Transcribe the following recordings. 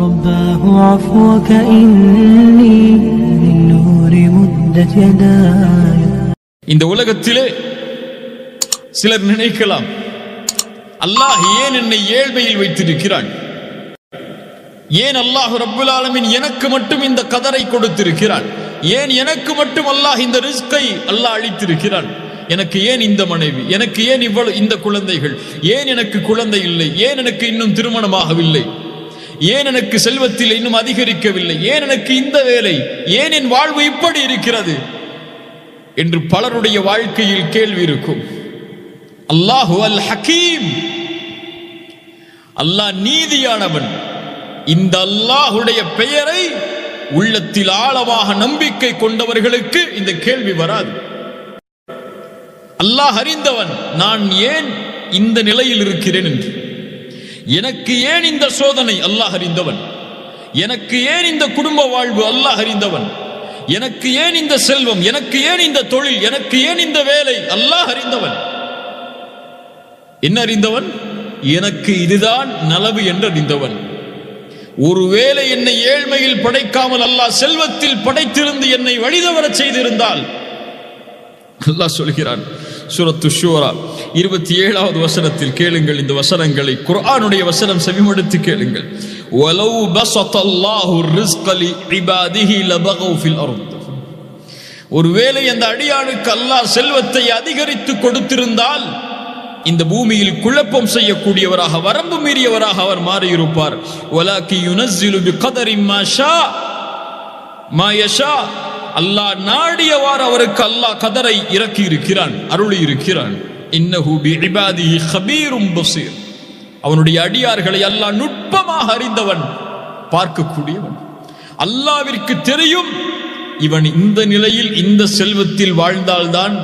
رباه عفوك إني للنور مدت يداي. இந்த உலகத்திலே சிலர் நினைக்கலாம், அல்லாஹ் ஏன் என்னை ஏழ்மையில் வைத்திருக்கிறான், ஏன் அல்லாஹ் ரப்புல் ஆலமீன் எனக்கு மட்டும் இந்த கதரை கொடுத்திருக்கிறான், ஏன் எனக்கு மட்டும் அல்லாஹ் இந்த ரிஸ்கை அல்லாஹ் அளித்திருக்கிறான், எனக்கு ஏன் இந்த மனைவி, எனக்கு ஏன் இவ்வளவு இந்த குழந்தைகள், ஏன் எனக்கு குழந்தை இல்லை, ஏன் எனக்கு இன்னும் திருமணமாகவில்லை, ஏன் எனக்கு செல்வத்தில் இன்னும் அதிகரிக்கவில்லை, ஏன் எனக்கு இந்த வேலை, ஏன் என் வாழ்வு இப்படி இருக்கிறது என்று பலருடைய வாழ்க்கையில் கேள்வி இருக்கும். அல்லாஹு அல் ஹக்கீம், அல்லாஹ் நீதியானவன். இந்த அல்லாஹுடைய பெயரை உள்ளத்தில் ஆழமாக நம்பிக்கை கொண்டவர்களுக்கு இந்த கேள்வி வராது. அல்லாஹ் அறிந்தவன், நான் ஏன் இந்த நிலையில் இருக்கிறேன் என்று. எனக்கு ஏன் இந்த சோதனை, அல்லாஹ் அறிந்தவன். எனக்கு ஏன் இந்த குடும்ப வாழ்வு, அல்லாஹ் அறிந்தவன். எனக்கு ஏன் இந்த செல்வம், எனக்கு ஏன் இந்த தொழில், எனக்கு ஏன் இந்த வேலை, அல்லாஹ் அறிந்தவன். என்ன அறிந்தவன்? எனக்கு இதுதான் நலவு என்று அறிந்தவன். ஒருவேளை என்னை ஏழ்மையில் படைக்காமல் அல்லாஹ் செல்வத்தில் படைத்திருந்து என்னை வழிதவர செய்திருந்தால், அல்லாஹ் சொல்கிறான் சூரத்து ஷூரா 27வது வசனத்தில் கேளுங்கள் இந்த வசனங்களை, குர்ஆனுடைய வசனம் செவிமடுத்து கேளுங்கள். வலவ் பஸத்தல்லாஹு ரிஸ்க லிஇபாதிஹி லபகவ் ஃபில் அர்த். ஒருவேளை அந்த அடியானுக்கு அல்லாஹ் செல்வத்தை அதிகரித்து கொடுத்திருந்தால் இந்த பூமியில் குழப்பம் செய்யக்கூடியவராக, வரம்பு மீறியவராக அவர் மாறியிருப்பார். வலாக்கி யுனஸ்ஸிலு பிகதரி மா ஷா மா யஷா. அல்லாஹ் நாடியவாறு அவருக்கு அல்லாஹ் கதரை இறக்கி இருக்கிறான், அருளி இருக்கிறான். இன்னஹு பிஇபாதிஹி கபீரும் பஸீர். அவனுடைய அடியார்களை அல்லாஹ் நுட்பமாக அறிந்தவன், பார்க்கக்கூடியவன். அல்லாஹ்விற்கு தெரியும் இவன் இந்த நிலையில் இந்த செல்வத்தில் வாழ்ந்தால்தான்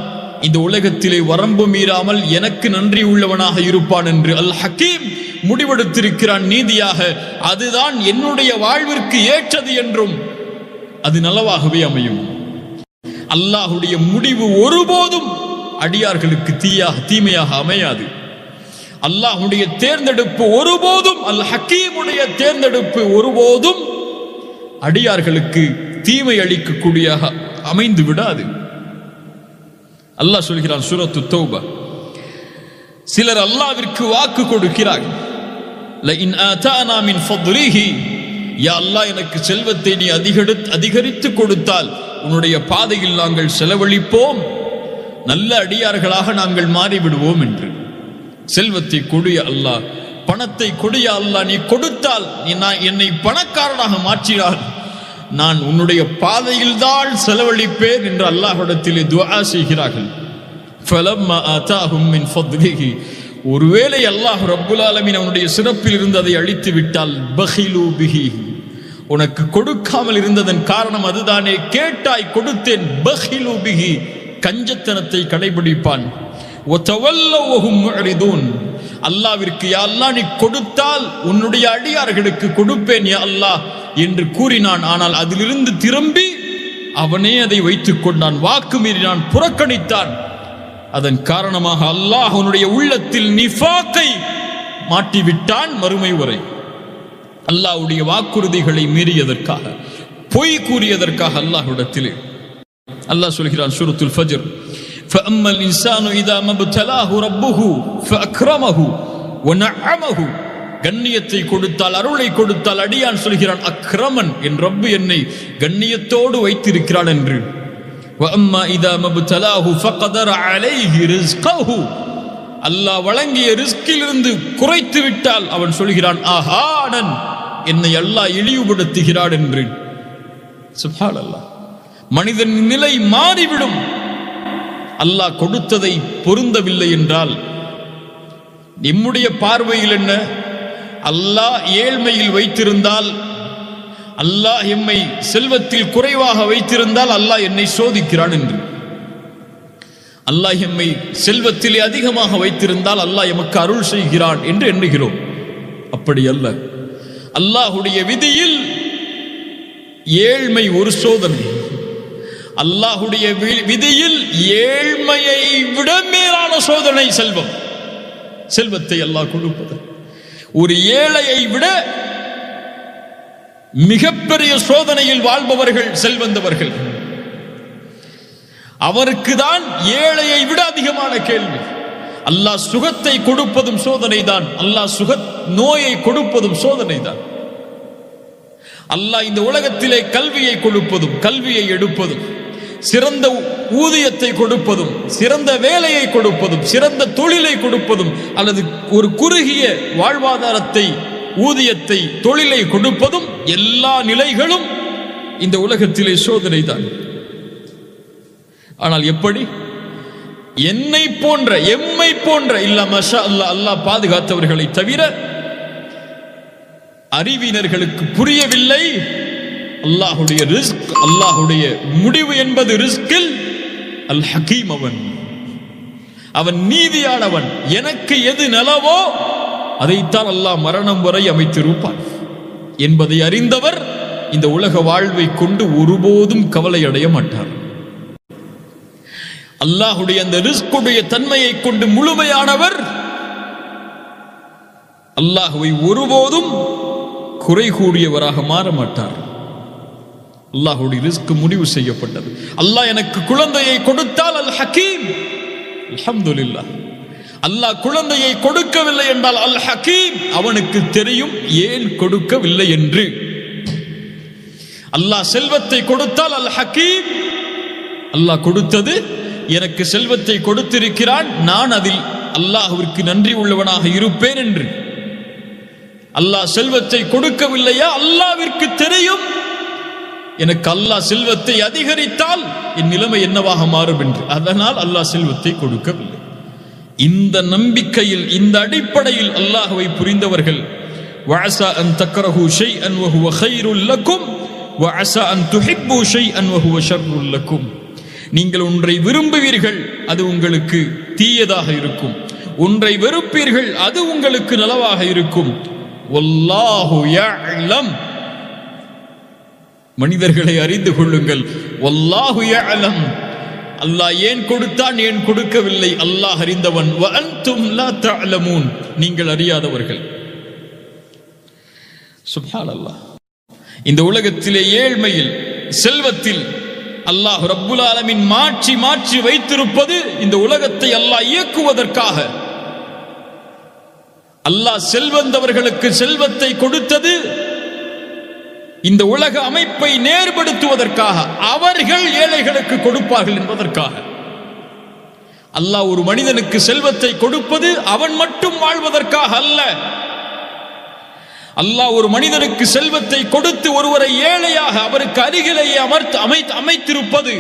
இந்த உலகத்திலே வரம்பு மீறாமல் எனக்கு நன்றி உள்ளவனாக இருப்பான் என்று அல் ஹக்கீம் முடிவெடுத்திருக்கிறான் நீதியாக. அதுதான் என்னுடைய வாழ்விற்கு ஏற்றது என்றும் அது நலவாகவே அமையும். அல்லாஹுடைய முடிவு ஒருபோதும் அடியார்களுக்கு தீமையாக அமையாது. அல்லாஹுடைய தேர்ந்தெடுப்பு ஒருபோதும், அல் ஹக்கீமுடைய தேர்ந்தெடுப்பு ஒருபோதும் அடியார்களுக்கு தீமை அளிக்கக்கூடியதாக அமைந்து விடாது. அல்லாஹ் சொல்கிறான் சூரத்து தௌபா, சிலர் அல்லாஹ்விற்கு வாக்கு கொடுக்கிறார்கள். லஇன் ஆதானா மின் ஃபத்லிஹி, யா அல்லாஹ் எனக்கு செல்வத்தை நீ அதிகரித்து கொடுத்தால் உன்னுடைய பாதையில் நாங்கள் செலவழிப்போம், நல்ல அடியார்களாக நாங்கள் மாறிவிடுவோம் என்று. செல்வத்தை கொடிய அல்லாஹ், பணத்தை கொடிய அல்லாஹ், நீ கொடுத்தால் என்னை பணக்காரனாக மாற்றினார், நான் உன்னுடைய பாதையில் தான் செலவழிப்பேன் என்று அல்லாஹ்விடத்திலே துஆ செய்கிறார்கள். ஃபலம்மா ஆதாஹும் மின் ஃபத்லிஹி, ஒருவேளை அல்லாஹ் ரப்புல் ஆலமீன் அவனுடைய சிறப்பில் இருந்து அதை அழித்து விட்டால், பகிலு பிஹி, உனக்கு கொடுக்காமல் இருந்ததன் காரணம் அதுதானே, கேட்டாய் கொடுத்தேன், பகிலு பிஹி, கஞ்சத்தனத்தை கடைபிடிப்பான். வதவல்லவ் வஹும் முஅரிதூன், அல்லாஹ்விற்கு யா அல்லாஹ் நீ கொடுத்தால் உன்னுடைய அடியார்களுக்கு கொடுப்பேன் யா அல்லாஹ் என்று கூறினான். ஆனால் அதிலிருந்து திரும்பி அவனே அதை வைத்துக் கொண்டான், வாக்கு மீறினான், புறக்கணித்தான். அதன் காரணமாக அல்லாஹ் அவனுடைய உள்ளத்தில் நிஃபாக்கை மாட்டிவிட்டான். மறுமை வரை அல்லாஹ்வுடைய வாக்குறுதிகளை மீறியதற்காக, பொய் கூறியதற்காக அல்லாஹ்விடத்திலே அல்லாஹ் சொல்கிறான் சூரத்துல் ஃபஜ்ர், فأما الإنسان إذا ما ابتلاه ربه فأكرمه ونعمه. கண்ணியத்தை கொடுத்தால், அருளை கொடுத்தால் அடியான் சொல்கிறான் அக்ரமன், என் ரப்பு என்னை கண்ணியத்தோடு வைத்திருக்கிறான் என்று. وأما إذا ما ابتلاه فقدر عليه رزقه, அல்லாஹ் வழங்கிய ரிஸ்கிலிருந்து குறைத்து விட்டால் அவன் சொல்கிறான் ஆஹானன், என்னை அல்லாஹ் இழிவுபடுத்துகிறான் என்று. சுப்ஹானல்லாஹ், மனிதன் நிலை மாறிவிடும். அல்லாஹ் கொடுத்ததை பொருந்தவில்லை என்றால் நம்முடைய பார்வையில் என்ன? அல்லாஹ் ஏழ்மையில் வைத்திருந்தால், அல்லாஹ் எம்மை செல்வத்தில் குறைவாக வைத்திருந்தால் அல்லாஹ் என்னை சோதிக்கிறான் என்று. அல்லாஹ் எம்மை செல்வத்திலே அதிகமாக வைத்திருந்தால் அல்லாஹ் எமக்கு அருள் செய்கிறான் என்று எண்ணுகிறோம். அப்படி அல்ல. அல்லாஹுடைய விதியில் ஏழ்மை ஒரு சோதனை. அல்லாஹுடைய விதியில் ஏழ்மையை விட மேலான சோதனை செல்வம். செல்வத்தை அல்லாஹ் கொடுப்பது ஒரு ஏழையை விட மிகப்பெரிய சோதனையில் வாழ்பவர்கள் செல்வந்தவர்கள். அவருக்கு தான் ஏழையை விட அதிகமான கேள்வி. அல்லாஹ் சுகத்தை கொடுப்பதும் சோதனை தான், அல்லாஹ் நோயை கொடுப்பதும் சோதனை தான். அல்லாஹ் இந்த உலகத்திலே கல்வியை கொடுப்பதும் கல்வியை எடுப்பதும், சிறந்த ஊதியத்தை கொடுப்பதும், சிறந்த வேலையை கொடுப்பதும், சிறந்த தொழிலை கொடுப்பதும், அல்லது ஒரு குறுகிய வாழ்வாதாரத்தை, ஊதியத்தை, தொழிலை கொடுப்பதும், எல்லா நிலைகளும் இந்த உலகத்திலே சோதனை தான். ஆனால் எப்படி? என்னை போன்ற, எம்மை போன்ற, இல்ல மஷா அல்லாஹ், அல்லாஹ் பாதுகாத்தவர்களை தவிர அறிவினர்களுக்கு புரியவில்லை அல்லாஹுடைய ரிஸ்க், அல்லாஹுடைய முடிவு என்பது ரிஸ்கில் அல் ஹக்கீம். அவன் நீதியானவன். எனக்கு எது நலவோ அதைத்தான் அல்லாஹ் மரணம் வரை அமைத்திருப்பான் என்பதை அறிந்தவர் இந்த உலக வாழ்வை கொண்டு ஒருபோதும் கவலை அடைய மாட்டார். அல்லாஹுடைய அந்த ரிஸ்குடைய தன்மையை கொண்டு முழுமையானவர் அல்லாஹுவை ஒருபோதும் குறை கூறியவராக மாற மாட்டார். அல்லாஹுடைய ரிஸ்க் முடிவு செய்யப்பட்டது. அல்லாஹ் எனக்கு குழந்தையை கொடுத்தால் அல் ஹக்கீம், அல்ஹம்துலில்லாஹ். அல்லாஹ் குழந்தையை கொடுக்கவில்லை என்றால் அல் ஹக்கீம், அவனுக்கு தெரியும் ஏன் கொடுக்கவில்லை என்று. அல்லாஹ் செல்வத்தை கொடுத்தால் அல் ஹக்கீம், அல்லாஹ் கொடுத்தது, எனக்கு செல்வத்தை கொடுத்திருக்கிறான், நான் அதில் அல்லாஹ்விற்கு நன்றி உள்ளவனாக இருப்பேன் என்று. அல்லாஹ் செல்வத்தை கொடுக்கவில்லையா, அல்லாஹ்விற்கு தெரியும் எனக்கு அல்லாஹ் செல்வத்தை அதிகரித்தால் என் நிலைமை என்னவாக மாறும் என்று. அதனால் அல்லாஹ் செல்வத்தை கொடுக்கவில்லை. இந்த நம்பிக்கையில், இந்த அடிப்படையில் அல்லாஹ்வை புரிந்தவர்கள் வஅஸா அன் தக்ரஹு ஷைஅன் வஹுவ கைருல் லக்கும் வஅஸா அன் துஹிப்பு ஷைஅன் வஹுவ ஷர்ருல் லக்கும். நீங்கள் ஒன்றை விரும்புவீர்கள், அது உங்களுக்கு தீயதாக இருக்கும். ஒன்றை வெறுப்பீர்கள், அது உங்களுக்கு நலவாக இருக்கும். வல்லாஹு யஅலம், மனிதர்களை அறிந்து கொள்ளுங்கள். வல்லாஹு யஅலம், அல்லாஹ் ஏன் கொடுத்தான், ஏன் கொடுக்கவில்லை அல்லாஹ் அறிந்தவன். வ அன்தும் லா தஅலமூன், நீங்கள் அறியாதவர்கள். சுப்ஹானல்லாஹ். இந்த உலகத்திலே ஏழ்மையில், செல்வத்தில் அல்லாஹ் ரப்புல் ஆலமீன் மாற்றி மாற்றி வைத்திருப்பது இந்த உலகத்தை அல்லாஹ் இயக்குவதற்காக. அல்லாஹ் செல்வந்தவர்களுக்கு செல்வத்தை கொடுத்தது இந்த உலக அமைப்பை நேர்படுத்துவதற்காக, அவர்கள் ஏழைகளுக்கு கொடுப்பார்கள் என்பதற்காக. அல்லாஹ் ஒரு மனிதனுக்கு செல்வத்தை கொடுப்பது அவன் மட்டும் வாழ்வதற்காக அல்ல. அல்லாஹ் ஒரு மனிதனுக்கு செல்வத்தை கொடுத்து ஒருவரை ஏழையாக அவருக்கு அருகிலேயே அமைத்திருப்பது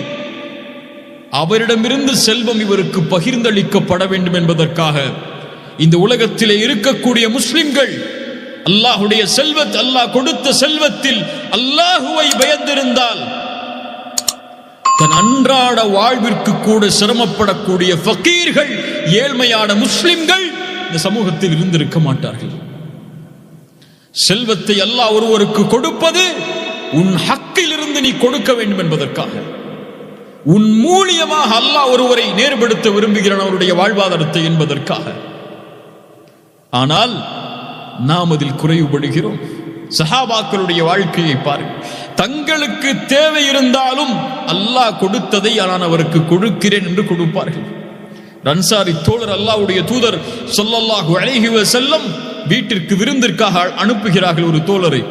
அவரிடமிருந்து செல்வம் இவருக்கு பகிர்ந்தளிக்கப்பட வேண்டும் என்பதற்காக. இந்த உலகத்திலே இருக்கக்கூடிய முஸ்லிம்கள் அல்லாஹுடைய செல்வத், அல்லாஹ் கொடுத்த செல்வத்தில் அல்லாஹுவை பயந்திருந்தால் தன் அன்றாட வாழ்விற்கு கூட சிரமப்படக்கூடிய ஃபகீர்கள், ஏழ்மையான முஸ்லிம்கள் இந்த சமூகத்தில் இருந்திருக்க மாட்டார்கள். செல்வத்தை அல்லாஹ் ஒருவருக்கு கொடுப்பது உன் ஹக்கில் இருந்து நீ கொடுக்க வேண்டும் என்பதற்காக. உன் மூலியமாக அல்லாஹ் ஒருவரை நேர்படுத்த விரும்புகிறான் அவருடைய வாழ்வாதாரத்தை என்பதற்காக. ஆனால் நாம் அதில் குறைவுபடுகிறோம். சஹாபாக்களுடைய வாழ்க்கையை பாருங்கள். தங்களுக்கு தேவை இருந்தாலும் அல்லாஹ் கொடுத்ததை நான் அவருக்கு கொடுக்கிறேன் என்று கொடுப்பார்கள். அன்சாரி தோழர் அல்லாஹ்வுடைய தூதர் ஸல்லல்லாஹு அலைஹி வஸல்லம் வீட்டிற்கு விருந்திற்காக அனுப்புகிறார்கள் ஒரு தோழரை.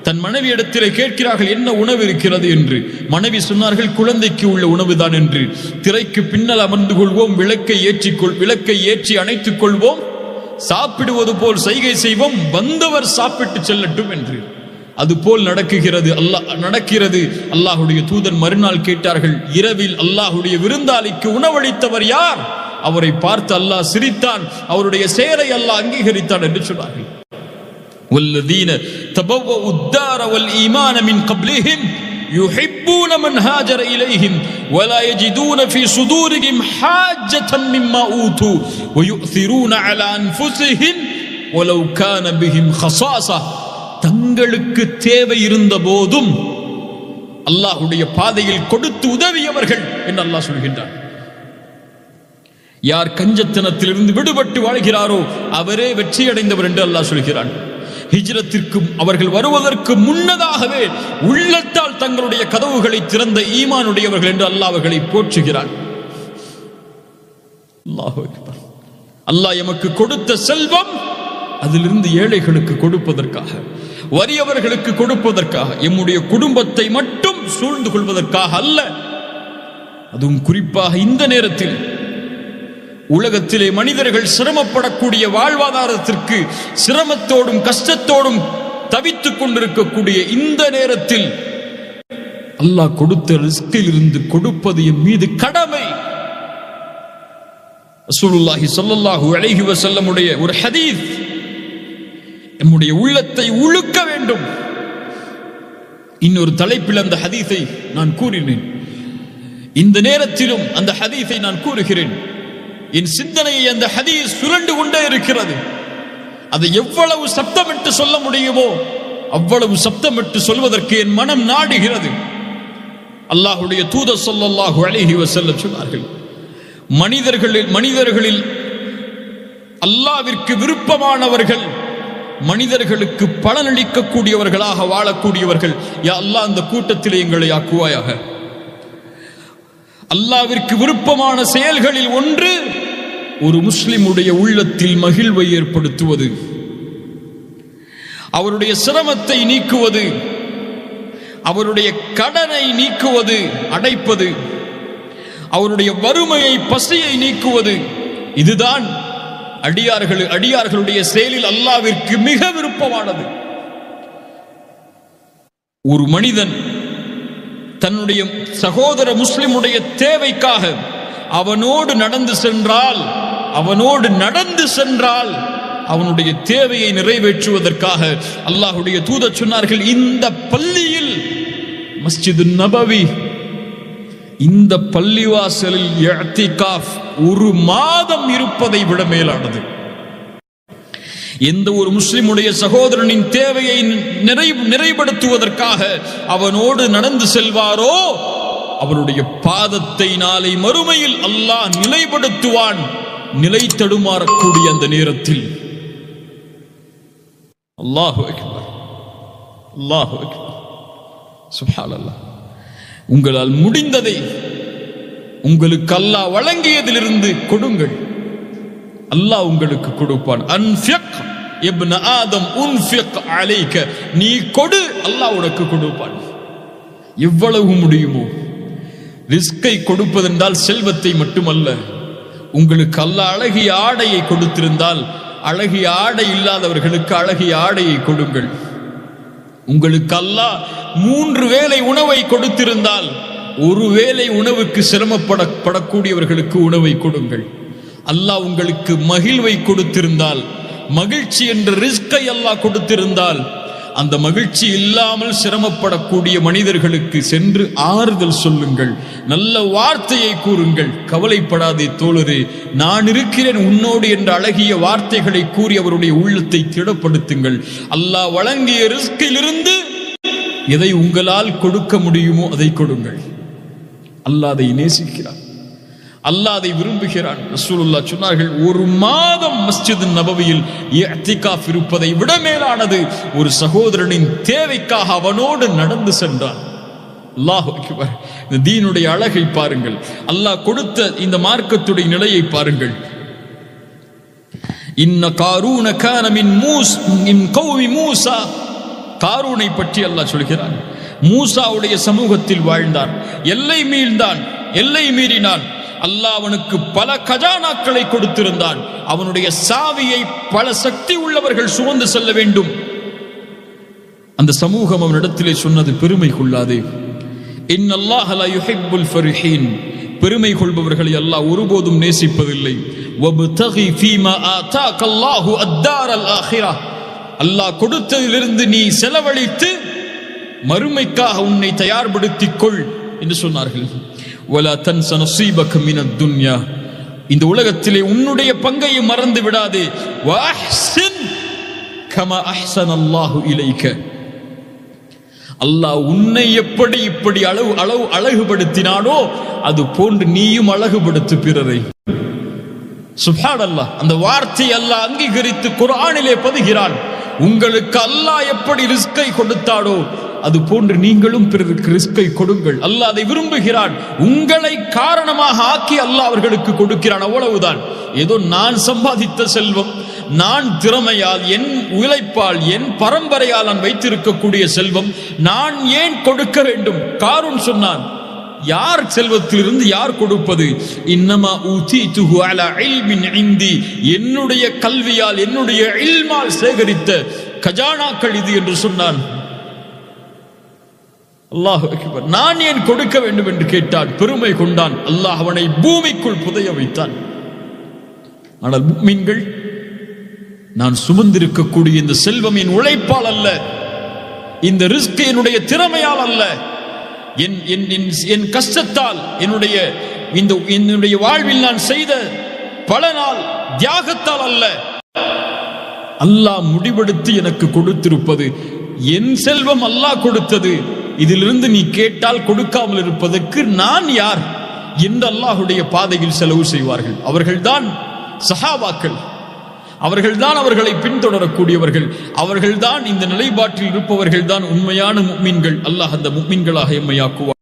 தன் மனைவி இடத்திலே கேட்கிறார்கள், என்ன உணவு இருக்கிறது என்று. மனைவி சொன்னார்கள், குழந்தைக்கு உள்ள உணவு தான் என்று. திரைக்கு பின்னல் அமர்ந்து கொள்வோம், விளக்கை ஏற்றி அணைத்துக் கொள்வோம், சாப்பிடுவது போல் சைகை செய்வோம், வந்தவர் சாப்பிட்டு செல்லட்டும் என்று. அதுபோல் நடக்கிறது. அல்லாஹுடைய தூதன் மறுநாள் கேட்டார்கள், இரவில் அல்லாஹுடைய விருந்தாளிக்கு உணவளித்தவர் யார்? அவரை பார்த்து அல்லாஹ் சிரித்தான், அவருடைய செயலை அல்லாஹ் அங்கீகரித்தான் என்று சொன்னார்கள். والذين تبوأوا الدار والإيمان من قبلهم يحبون من هاجر إليهم ولا يجدون في صدورهم حاجة مما أوتوا ويؤثرون على أنفسهم ولو كان بهم خصاصة. தங்களுக்கு தேவை இருந்த போதும் அல்லாஹ்வுடைய பாதையில் கொடுத்து உதவியவர்கள் என்று அல்லாஹ் சொல்கின்றார். யார் கஞ்சத்தனத்திலிருந்து விடுபட்டு வாழ்கிறாரோ அவரே வெற்றி அடைந்தவர் என்று அல்லாஹ் சொல்கிறான். ஹிஜ்ரத்திற்கு அவர்கள் வருவதற்கு முன்னதாகவே உள்ளத்தால் தங்களுடைய கதவுகளை திறந்த ஈமானுடையவர்கள் என்று அல்லாஹ் அவர்களை போற்றுகிறார். அல்லாஹ் அக்பர். அல்லாஹ் எமக்கு கொடுத்த செல்வம் அதிலிருந்து ஏழைகளுக்கு கொடுப்பதற்காக, வறியவர்களுக்கு கொடுப்பதற்காக, எம்முடைய குடும்பத்தை மட்டும் சூழ்ந்து கொள்வதற்காக அல்ல. அதுவும் குறிப்பாக இந்த நேரத்தில் உலகத்திலே மனிதர்கள் சிரமப்படக்கூடிய வாழ்வாதாரத்திற்கு சிரமத்தோடும் கஷ்டத்தோடும் தவித்துக் கொண்டிருக்கக்கூடிய இந்த நேரத்தில் அல்லாஹ் கொடுத்த ரிஸ்கில் இருந்து கொடுப்பது என் மீது கடமை. ரசூலுல்லாஹி ஸல்லல்லாஹு அலைஹி வஸல்லம் உடைய ஒரு ஹதீஸ் நம்முடைய உள்ளத்தை உழுக்க வேண்டும். இன்னொரு தலைப்பில் அந்த ஹதீஸை நான் கூறினேன். இந்த நேரத்திலும் அந்த ஹதீஸை நான் கூறுகிறேன். என் சிந்தனையை அந்த ஹதீஸ் சுரண்டு கொண்டே இருக்கிறது. அதை எவ்வளவு சப்தமிட்டு சொல்ல முடியுமோ அவ்வளவு சப்தமிட்டு சொல்வதற்கு என் மனம் நாடுகிறது. அல்லாஹ்வுடைய தூதர் ஸல்லல்லாஹு அலைஹி வஸல்லம் சொன்னார்கள், மனிதர்களில் அல்லாஹ்விற்கு விருப்பமானவர்கள், மனிதர்களுக்கு பலனளிக்கக்கூடியவர்களாக வாழக்கூடியவர்கள். யா அல்லாஹ் அந்த கூட்டத்திலே எங்களை ஆக்குவாயாக. அல்லாஹ்விற்கு விருப்பமான செயல்களில் ஒன்று ஒரு முஸ்லிமுடைய உள்ளத்தில் மகிழ்வை ஏற்படுத்துவது, அவருடைய சிரமத்தை நீக்குவது, அவருடைய கடனை நீக்குவது, அடைப்பது, அவருடைய வறுமையை பசியை நீக்குவது. இதுதான் அடியார்களுடைய செயலில் அல்லாஹ்விற்கு மிக விருப்பமானது. ஒரு மனிதன் தன்னுடைய சகோதர முஸ்லிமுடைய தேவைக்காக அவனோடு நடந்து சென்றால் அவனுடைய தேவையை நிறைவேற்றுவதற்காக அல்லாஹ்வுடைய தூதர் சொன்னார்கள், இந்த பள்ளியில் மஸ்ஜிது நபவி, இந்த பள்ளிவாசலில் இஅ்திகாஃப் ஒரு மாதம் இருப்பதை விட மேலானது. எந்த ஒரு முஸ்லிமுடைய சகோதரனின் தேவையை நிறைவுபடுத்துவதற்காக அவனோடு நடந்து செல்வாரோ அவருடைய பாதத்தை நாளை மறுமையில் அல்லாஹ் நிலைப்படுத்துவான். நிலை தடுமாறக்கூடிய அந்த நேரத்தில் அல்லாஹு அக்பர், அல்லாஹு அக்பர், சுப்ஹானல்லாஹ். உங்களால் முடிந்ததை உங்களுக்கு அல்லாஹ் வழங்கியதிலிருந்து கொடுங்கள், அல்லாஹ் உங்களுக்கு கொடுப்பான். அன்ஃபிக் இப்ன ஆதம் உன்ஃபிக் அலைக, நீ கொடு, அல்லாஹ் உனக்கு கொடுப்பான். எவ்வளவு முடியுமோ. ரிஸ்கை கொடுப்பதென்றால் செல்வத்தை மட்டுமல்ல. உங்களுக்கு அல்லாஹ் அழகிய ஆடையை கொடுத்திருந்தால் அழகிய ஆடை இல்லாதவர்களுக்கு அழகிய ஆடையை கொடுங்கள். உங்களுக்கு அல்லாஹ் 3 வேளை உணவை கொடுத்திருந்தால் ஒரு வேளை உணவுக்கு சிரமப்படக்கூடியவர்களுக்கு உணவை கொடுங்கள். அல்லாஹ் உங்களுக்கு மகிழ்வை கொடுத்திருந்தால், மகிழ்ச்சி என்ற ரிஸ்கை அல்லாஹ் கொடுத்திருந்தால் அந்த மகிழ்ச்சி இல்லாமல் சிரமப்படக்கூடிய மனிதர்களுக்கு சென்று ஆறுதல் சொல்லுங்கள், நல்ல வார்த்தையை கூறுங்கள். கவலைப்படாதே தோழரே, நான் இருக்கிறேன் உன்னோடு என்ற அழகிய வார்த்தைகளை கூறி அவருடைய உள்ளத்தை திடப்படுத்துங்கள். அல்லாஹ் வழங்கிய ரிஸ்கிலிருந்து எதை உங்களால் கொடுக்க முடியுமோ அதை கொடுங்கள். அல்லாஹ் அதை நேசிக்கிறார், அல்லாஹ் அதை விரும்புகிறான். ரசூலுல்லாஹ் சொன்னார்கள், ஒரு மாதம் மஸ்ஜிது நபவியில் இஅ்திகாஃப் இருப்பதை விட மேலானது ஒரு சகோதரனின் தேவைக்காக அவனோடு நடந்து சென்றான். அல்லாஹ் அக்பர். இந்த தீனுடைய அழகை பாருங்கள், அல்லாஹ் கொடுத்த இந்த மார்க்கத்துடைய நிலையை பாருங்கள். இன்ன காரூன கான மின் கௌமி மூஸா, காரூனை பற்றி அல்லாஹ் சொல்கிறான். மூசாவுடைய சமூகத்தில் வாழ்ந்தான், எல்லை மீறினான். அல்லாஹ் அவனுக்கு பல கஜானாக்களை கொடுத்திருந்தான். அவனுடைய சாவியை பல சக்தி உள்ளவர்கள் சுமந்து செல்ல வேண்டும். அந்த சமூகம் அவனிடத்திலே சொன்னது, பெருமை கொள்ளாதே, இன்னல்லாஹ லா யுஹிப்புல் ஃபரிஹீன், பெருமை கொள்பவர்களை அல்லாஹ் ஒருபோதும் நேசிப்பதில்லை. வப்தகி ஃபீமா ஆதாகல்லாஹு அத்தாரல் ஆகிரா, அல்லாஹ் கொடுத்ததிலிருந்து நீ செலவழித்து மறுமைக்காக உன்னை தயார்படுத்திக் கொள் என்று சொன்னார்கள். வலா தன்ஸ நஸீபக மினத் துன்யா, இந்த உலகத்திலே உன்னுடைய பங்கை மறந்து விடாதே. வஅஹ்ஸின் கமா அஹ்ஸனல்லாஹு இலைக, அல்லாஹ் உன்னை இப்படி அழகுபடுத்தினானோ அது போன்று நீயும் அழகுபடுத்து பிறரை. சுப்ஹானல்லாஹ். அந்த வார்த்தை அல்லாஹ் அங்கீகரித்து குர்ஆனிலே பதிகிறான். உங்களுக்கு அல்லாஹ் எப்படி ரிஸ்கை கொடுத்தாடோ அது போன்று நீங்களும் பிறருக்கு ரிஸ்கை கொடுங்கள். அல்லாஹ் அதை விரும்புகிறான். உங்களை காரணமாக ஆக்கி அல்லாஹ் அவர்களுக்கு கொடுக்கிறான், அவ்வளவுதான். ஏதோ நான் சம்பாதித்த செல்வம், நான் திறமையால், என் உழைப்பால், என் பரம்பரையால் நான் வைத்திருக்கக்கூடிய செல்வம் நான் ஏன் கொடுக்க வேண்டும்? காரூன் சொன்னான், யார் செல்வத்திலிருந்து யார் கொடுப்பது? இன்னமா ஊதீதுஹு அலா இல்மின் இந்தி, என்னுடைய கல்வியால், என்னுடைய இல்மால் சேகரித்த கஜானாக்கள் இது என்று சொன்னான். அல்லாஹ் அக்பர். நான் ஏன் கொடுக்க வேண்டும் என்று கேட்டான், பெருமை கொண்டான். அல்லாஹ் அவனை பூமிக்குள் புதைய வைத்தான். ஆனால் முஃமின்கள், நான் சுமந்திருக்கக்கூடிய இந்த செல்வம் என் உழைப்பால் அல்ல, இந்த ரிஸ்க் என்னுடைய திறமையால் அல்ல, என் கஷ்டத்தால், என்னுடைய வாழ்வில் நான் செய்த பல நாள் தியாகத்தால் அல்ல, அல்லாஹ் முடிவெடுத்து எனக்கு கொடுத்திருப்பது. என் செல்வம் அல்லாஹ் கொடுத்தது. இதிலிருந்து நீ கேட்டால் கொடுக்காமல் இருப்பதற்கு நான் யார் என்று அல்லாஹ்வுடைய பாதையில் செலவு செய்வார்கள். அவர்கள்தான் சஹாபாக்கள், அவர்கள்தான் அவர்களை பின்தொடரக்கூடியவர்கள், அவர்கள்தான் இந்த நிலைப்பாட்டில் இருப்பவர்கள் தான் உண்மையான முஃமின்கள். அல்லாஹ் அந்த முஃமின்களாக எம்மை ஆக்குவார்.